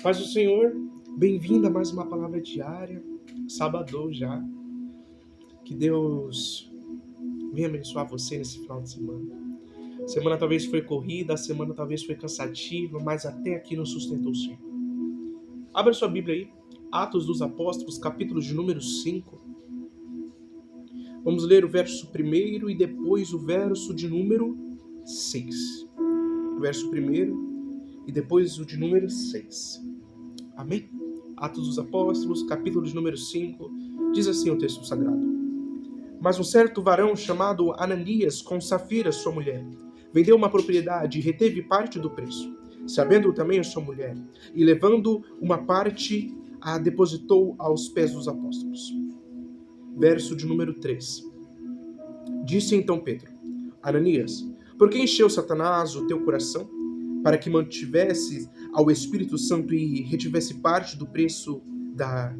Paz do Senhor, bem-vindo a mais uma palavra diária, sábado já. Que Deus venha abençoar você nesse final de semana. A semana talvez foi corrida, a semana talvez foi cansativa, mas até aqui nos sustentou o Senhor. Abra sua Bíblia aí, Atos dos Apóstolos, capítulo de número 5. Vamos ler o verso 1 e depois o verso de número 6. O verso 1 e depois o de número 6. Amém? Atos dos Apóstolos, capítulo de número 5, diz assim o texto sagrado. Mas um certo varão chamado Ananias, com Safira, sua mulher, vendeu uma propriedade e reteve parte do preço, sabendo também a sua mulher, e levando uma parte, a depositou aos pés dos apóstolos. Verso de número 3. Disse então Pedro: Ananias, por que encheu Satanás o teu coração, para que mantivesse ao Espírito Santo e retivesse parte do preço da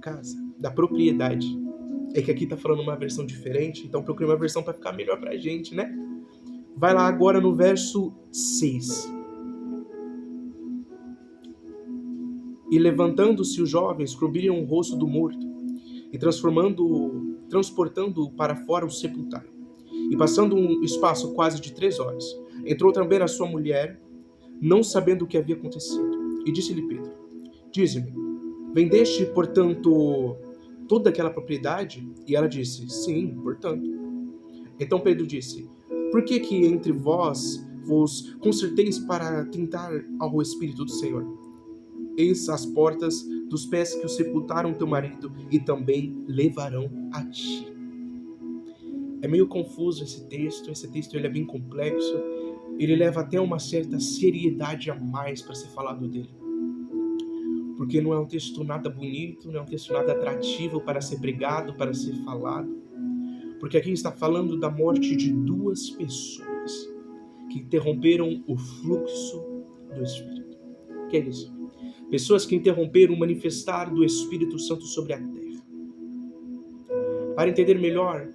casa, da propriedade? É que aqui tá falando uma versão diferente, então procure uma versão para ficar melhor pra gente, né? Vai lá agora no verso 6. E levantando-se os jovens, cobriram o rosto do morto, e transportando-o para fora, o sepultaram. E passando um espaço quase de 3 horas, entrou também a sua mulher, não sabendo o que havia acontecido. E disse-lhe Pedro: Dize-me, vendeste, portanto, toda aquela propriedade? E ela disse: Sim, portanto. Então Pedro disse: Por que entre vós vos concerteis para tentar ao Espírito do Senhor? Eis as portas dos pés que o sepultaram teu marido, e também levarão a ti. É meio confuso esse texto ele é bem complexo, ele leva até uma certa seriedade a mais para ser falado dele. Porque não é um texto nada bonito, não é um texto nada atrativo para ser pregado, para ser falado. Porque aqui está falando da morte de 2 pessoas que interromperam o fluxo do Espírito. O que é isso? Pessoas que interromperam o manifestar do Espírito Santo sobre a terra. Para entender melhor,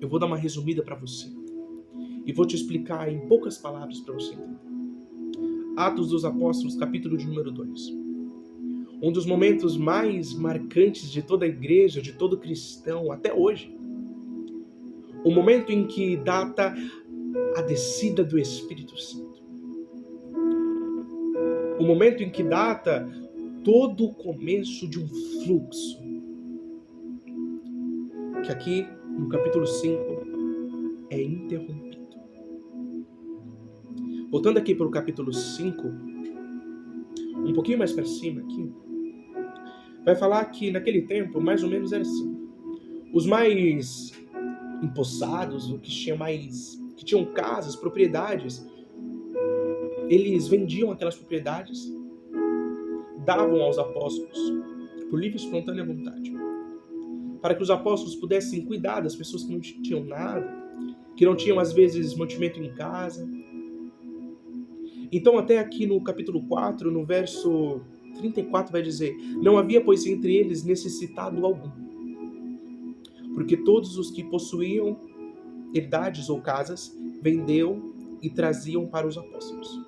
eu vou dar uma resumida para você. E vou te explicar em poucas palavras para você entender. Atos dos Apóstolos, capítulo de número 2. Um dos momentos mais marcantes de toda a igreja, de todo cristão, até hoje. O momento em que data a descida do Espírito Santo. O momento em que data todo o começo de um fluxo. Que aqui, no capítulo 5, é interrompido. Voltando aqui para o capítulo 5, um pouquinho mais para cima aqui, vai falar que naquele tempo, mais ou menos era assim. Os mais empossados, os que tinham casas, propriedades, eles vendiam aquelas propriedades, davam aos apóstolos, por livre e espontânea vontade, para que os apóstolos pudessem cuidar das pessoas que não tinham nada, que não tinham às vezes mantimento em casa. Então até aqui no capítulo 4, no verso 34 vai dizer: Não havia, pois, entre eles necessitado algum, porque todos os que possuíam herdades ou casas vendiam e traziam para os apóstolos.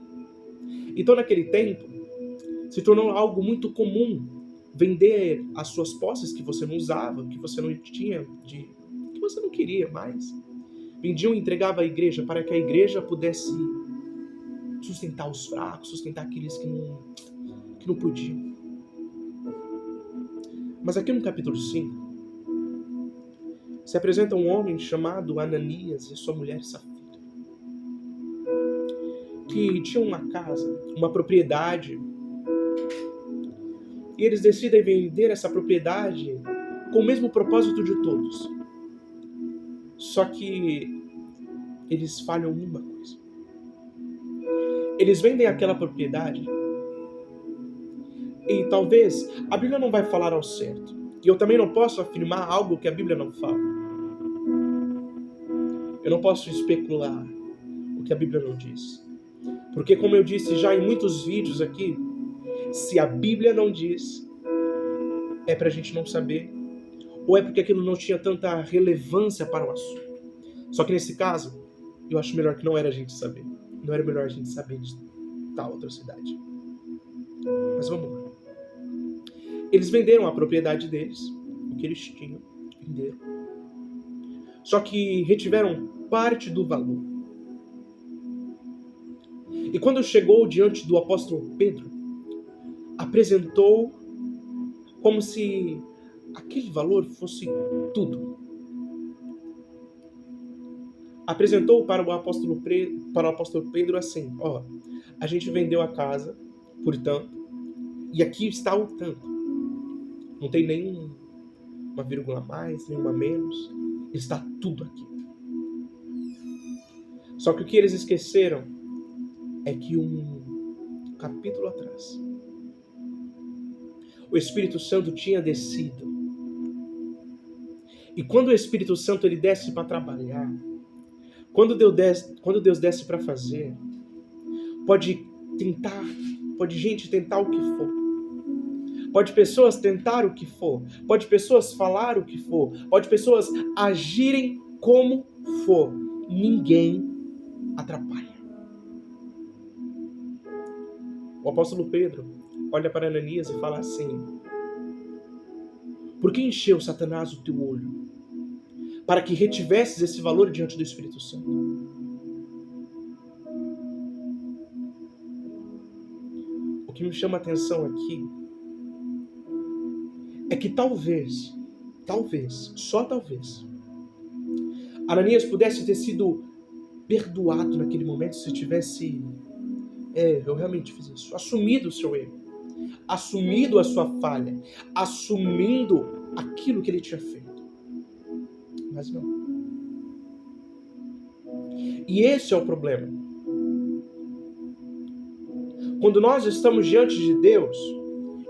Então naquele tempo se tornou algo muito comum vender as suas posses que você não usava, que você não tinha, que você não queria mais. Vendiam e entregavam à igreja para que a igreja pudesse sustentar os fracos, sustentar aqueles que não podiam. Mas aqui no capítulo 5, se apresenta um homem chamado Ananias e sua mulher Safira, que tinham uma casa, uma propriedade, e eles decidem vender essa propriedade com o mesmo propósito de todos. Só que eles falham numa coisa. Eles vendem aquela propriedade e talvez a Bíblia não vai falar ao certo. E eu também não posso afirmar algo que a Bíblia não fala. Eu não posso especular o que a Bíblia não diz. Porque, como eu disse já em muitos vídeos aqui, se a Bíblia não diz, é pra gente não saber, ou é porque aquilo não tinha tanta relevância para o assunto. Só que nesse caso, eu acho melhor que não era a gente saber. Não era melhor a gente saber disso. tal outra cidade. Mas vamos lá. Eles venderam a propriedade deles, o que eles tinham, venderam. Só que retiveram parte do valor. E quando chegou diante do apóstolo Pedro, apresentou como se aquele valor fosse tudo. Apresentou para o apóstolo Pedro assim: a gente vendeu a casa por tanto, e aqui está o tanto. Não tem nenhuma vírgula a mais, nenhuma a menos. Está tudo aqui. Só que o que eles esqueceram é que um capítulo atrás, o Espírito Santo tinha descido. E quando o Espírito Santo ele desce para trabalhar, quando Deus desce para fazer, pode gente tentar o que for. Pode pessoas tentar o que for. Pode pessoas falar o que for. Pode pessoas agirem como for. Ninguém atrapalha. O apóstolo Pedro olha para Ananias e fala assim: por que encheu Satanás o teu olho? Para que retivesses esse valor diante do Espírito Santo. O que me chama a atenção aqui é que talvez, só talvez, Ananias pudesse ter sido perdoado naquele momento se tivesse, eu realmente fiz isso, assumido o seu erro, assumido a sua falha, assumindo aquilo que ele tinha feito. Mas não. E esse é o problema. Quando nós estamos diante de Deus,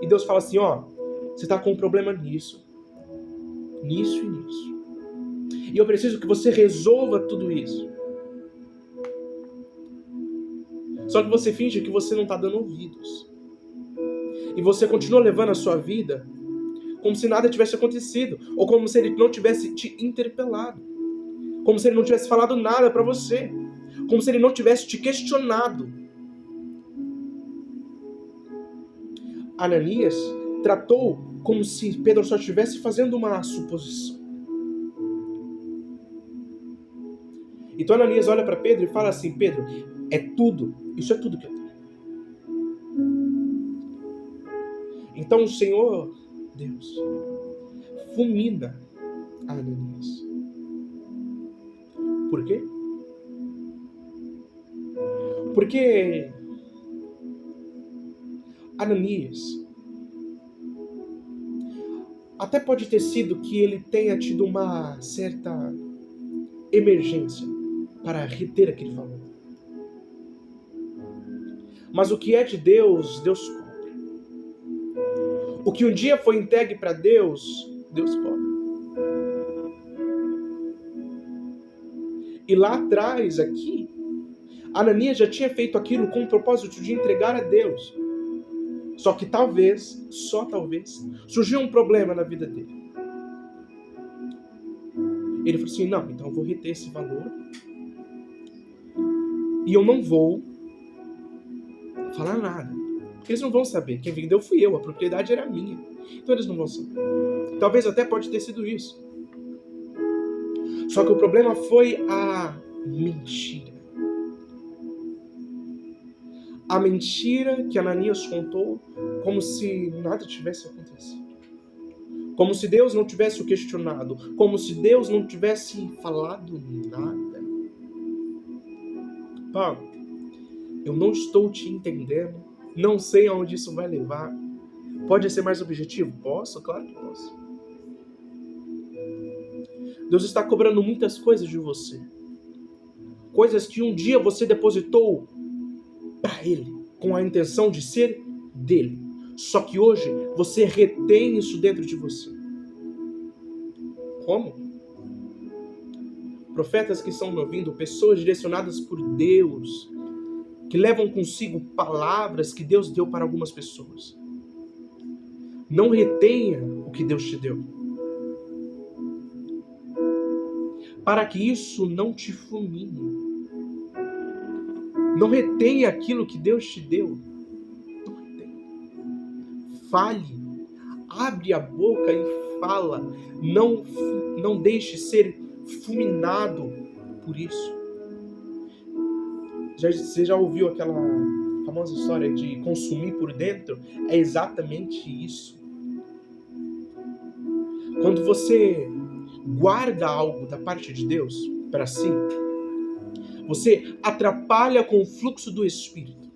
e Deus fala assim, você está com um problema nisso, nisso e nisso. E eu preciso que você resolva tudo isso. Só que você finge que você não está dando ouvidos. E você continua levando a sua vida como se nada tivesse acontecido. Ou como se ele não tivesse te interpelado. Como se ele não tivesse falado nada para você. Como se ele não tivesse te questionado. Ananias tratou como se Pedro só estivesse fazendo uma suposição. Então Ananias olha para Pedro e fala assim: Pedro, isso é tudo que eu tenho. Então o Senhor, Deus, fulmina Ananias. Por quê? Porque Ananias até pode ter sido que ele tenha tido uma certa emergência para reter aquele valor. Mas o que é de Deus, Deus cobra. O que um dia foi entregue para Deus, Deus cobra. E lá atrás, aqui, Ananias já tinha feito aquilo com o propósito de entregar a Deus. Só que talvez, só talvez, surgiu um problema na vida dele. Ele falou assim, não, então eu vou reter esse valor e eu não vou falar nada. Porque eles não vão saber. Quem vendeu fui eu, a propriedade era minha. Então eles não vão saber. Talvez até pode ter sido isso. Só que o problema foi a mentira. A mentira que Ananias contou como se nada tivesse acontecido. Como se Deus não tivesse o questionado. Como se Deus não tivesse falado nada. Paulo, eu não estou te entendendo. Não sei aonde isso vai levar. Pode ser mais objetivo? Posso? Claro que posso. Deus está cobrando muitas coisas de você. Coisas que um dia você depositou para Ele, com a intenção de ser dele. Só que hoje você retém isso dentro de você. Como? Profetas que estão me ouvindo, pessoas direcionadas por Deus, que levam consigo palavras que Deus deu para algumas pessoas. Não retenha o que Deus te deu. Para que isso não te fulmine. Não retenha aquilo que Deus te deu. Não retenha. Fale. Abre a boca e fala. Não deixe ser fulminado por isso. Você já ouviu aquela famosa história de consumir por dentro? É exatamente isso. Quando você guarda algo da parte de Deus para si, você atrapalha com o fluxo do Espírito.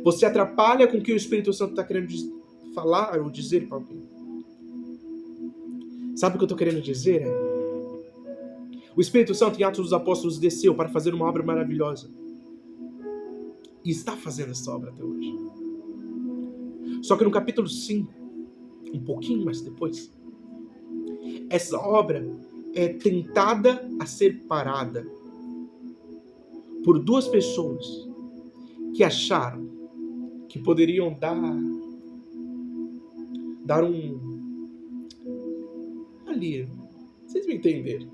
Você atrapalha com o que o Espírito Santo está querendo falar ou dizer para alguém. Sabe o que eu estou querendo dizer? O Espírito Santo em Atos dos Apóstolos desceu para fazer uma obra maravilhosa. E está fazendo essa obra até hoje. Só que no capítulo 5, um pouquinho mais depois, essa obra é tentada a ser parada por duas pessoas que acharam que poderiam dar ali, vocês me entenderam.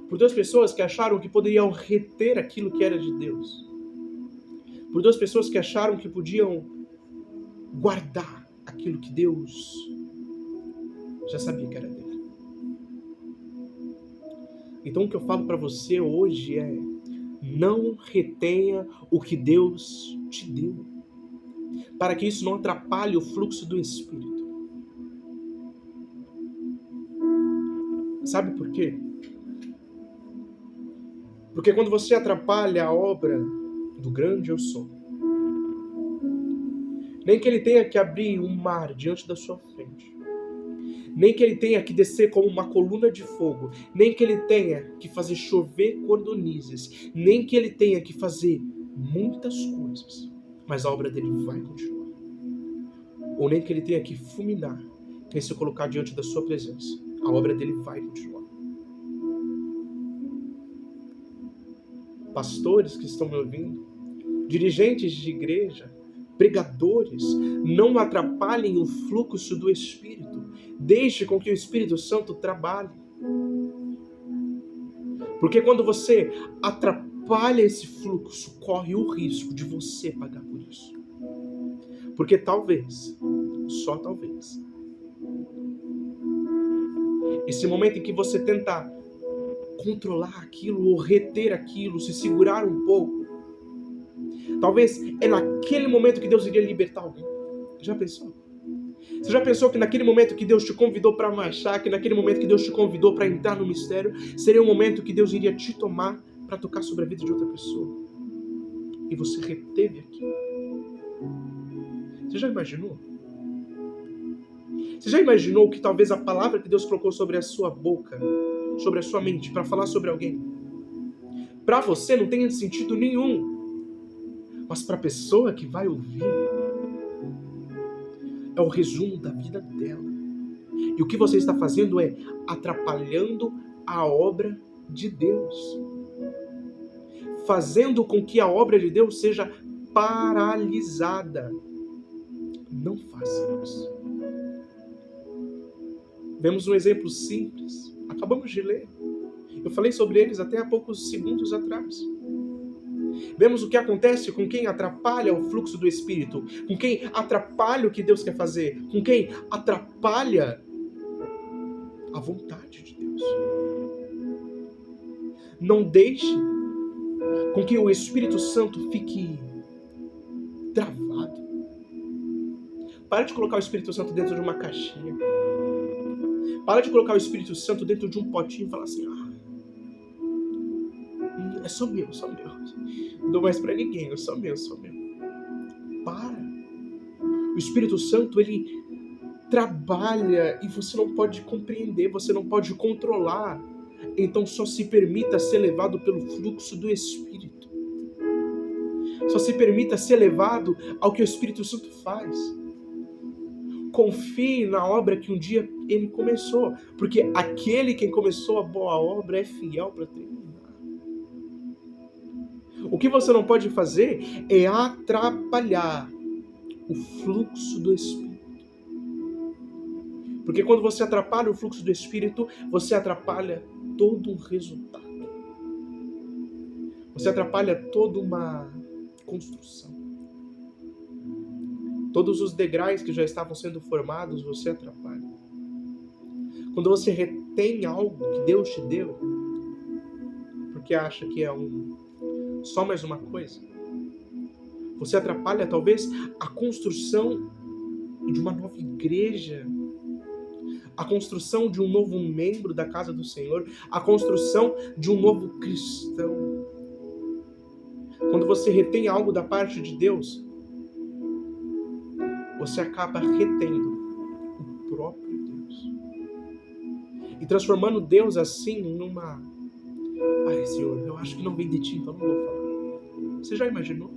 Por duas pessoas que acharam que poderiam reter aquilo que era de Deus. Por duas pessoas que acharam que podiam guardar aquilo que Deus já sabia que era dele. Então o que eu falo para você hoje é: não retenha o que Deus te deu, para que isso não atrapalhe o fluxo do Espírito. Sabe por quê? Porque quando você atrapalha a obra do grande eu sou, nem que ele tenha que abrir um mar diante da sua frente, nem que ele tenha que descer como uma coluna de fogo, nem que ele tenha que fazer chover cordonizes, nem que ele tenha que fazer muitas coisas, mas a obra dele vai continuar. Ou nem que ele tenha que fulminar, quem se colocar diante da sua presença, a obra dele vai continuar. Pastores que estão me ouvindo, dirigentes de igreja, pregadores, não atrapalhem o fluxo do Espírito. Deixe com que o Espírito Santo trabalhe. Porque quando você atrapalha esse fluxo, corre o risco de você pagar por isso. Porque talvez, só talvez, esse momento em que você tenta controlar aquilo ou reter aquilo, se segurar um pouco, talvez é naquele momento que Deus iria libertar alguém. Já pensou? Você já pensou que naquele momento que Deus te convidou para marchar, que naquele momento que Deus te convidou para entrar no mistério, seria um momento que Deus iria te tomar para tocar sobre a vida de outra pessoa? E você reteve aquilo. Você já imaginou? Você já imaginou que talvez a palavra que Deus colocou sobre a sua boca, sobre a sua mente, para falar sobre alguém, para você não tenha sentido nenhum, mas para a pessoa que vai ouvir, é o resumo da vida dela. E o que você está fazendo é atrapalhando a obra de Deus, fazendo com que a obra de Deus seja paralisada. Não faça isso. Vemos um exemplo simples. Acabamos de ler. Eu falei sobre eles até há poucos segundos atrás. Vemos o que acontece com quem atrapalha o fluxo do Espírito, com quem atrapalha o que Deus quer fazer, com quem atrapalha a vontade de Deus. Não deixe com que o Espírito Santo fique travado. Para de colocar o Espírito Santo dentro de uma caixinha. Para de colocar o Espírito Santo dentro de um potinho e falar assim: é só meu, só meu. Não dou mais pra ninguém, é só meu, só meu. Para. O Espírito Santo, ele trabalha e você não pode compreender, você não pode controlar. Então só se permita ser levado pelo fluxo do Espírito. Só se permita ser levado ao que o Espírito Santo faz. Confie na obra que um dia ele começou, porque aquele quem começou a boa obra é fiel para terminar. O que você não pode fazer é atrapalhar o fluxo do Espírito. Porque quando você atrapalha o fluxo do Espírito, você atrapalha todo o resultado. Você atrapalha toda uma construção. Todos os degraus que já estavam sendo formados, você atrapalha. Quando você retém algo que Deus te deu, porque acha que é só mais uma coisa, você atrapalha talvez a construção de uma nova igreja, a construção de um novo membro da casa do Senhor, a construção de um novo cristão. Quando você retém algo da parte de Deus, você acaba retendo o próprio Deus. E transformando Deus assim numa... Ai, Senhor, eu acho que não vem de ti, então não vou falar. Você já imaginou?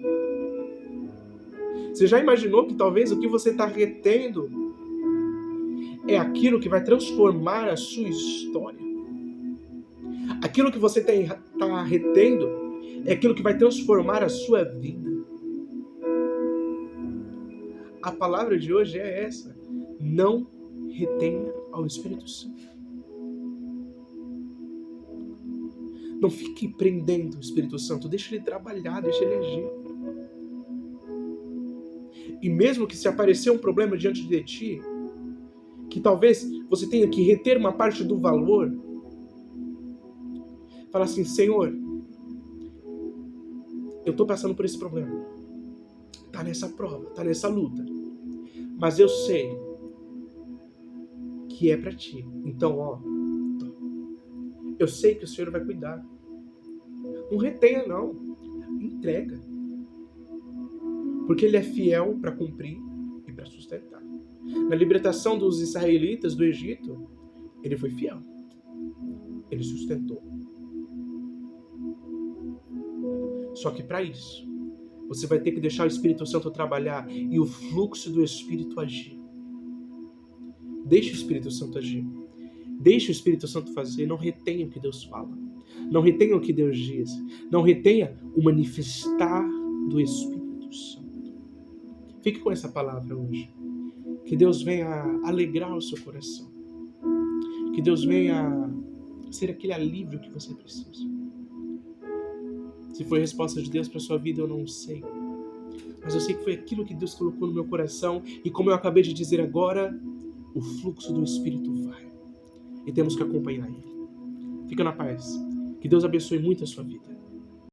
Você já imaginou que talvez o que você está retendo é aquilo que vai transformar a sua história? Aquilo que você está retendo é aquilo que vai transformar a sua vida. A palavra de hoje é essa: não retenha ao Espírito Santo. Não fique prendendo o Espírito Santo, deixa ele trabalhar, deixa ele agir. E mesmo que se aparecer um problema diante de ti, que talvez você tenha que reter uma parte do valor, fala assim: Senhor, eu estou passando por esse problema, tá nessa prova, tá nessa luta, mas eu sei que é para ti, então eu sei que o Senhor vai cuidar. Não retenha não, entrega, porque Ele é fiel para cumprir e para sustentar. Na libertação dos israelitas do Egito, Ele foi fiel, Ele sustentou. Só que para isso, você vai ter que deixar o Espírito Santo trabalhar e o fluxo do Espírito agir. Deixe o Espírito Santo agir. Deixe o Espírito Santo fazer. Não retenha o que Deus fala. Não retenha o que Deus diz. Não retenha o manifestar do Espírito Santo. Fique com essa palavra hoje. Que Deus venha alegrar o seu coração. Que Deus venha ser aquele alívio que você precisa. Se foi a resposta de Deus para a sua vida, eu não sei. Mas eu sei que foi aquilo que Deus colocou no meu coração. E como eu acabei de dizer agora, o fluxo do Espírito vai. E temos que acompanhar Ele. Fica na paz. Que Deus abençoe muito a sua vida.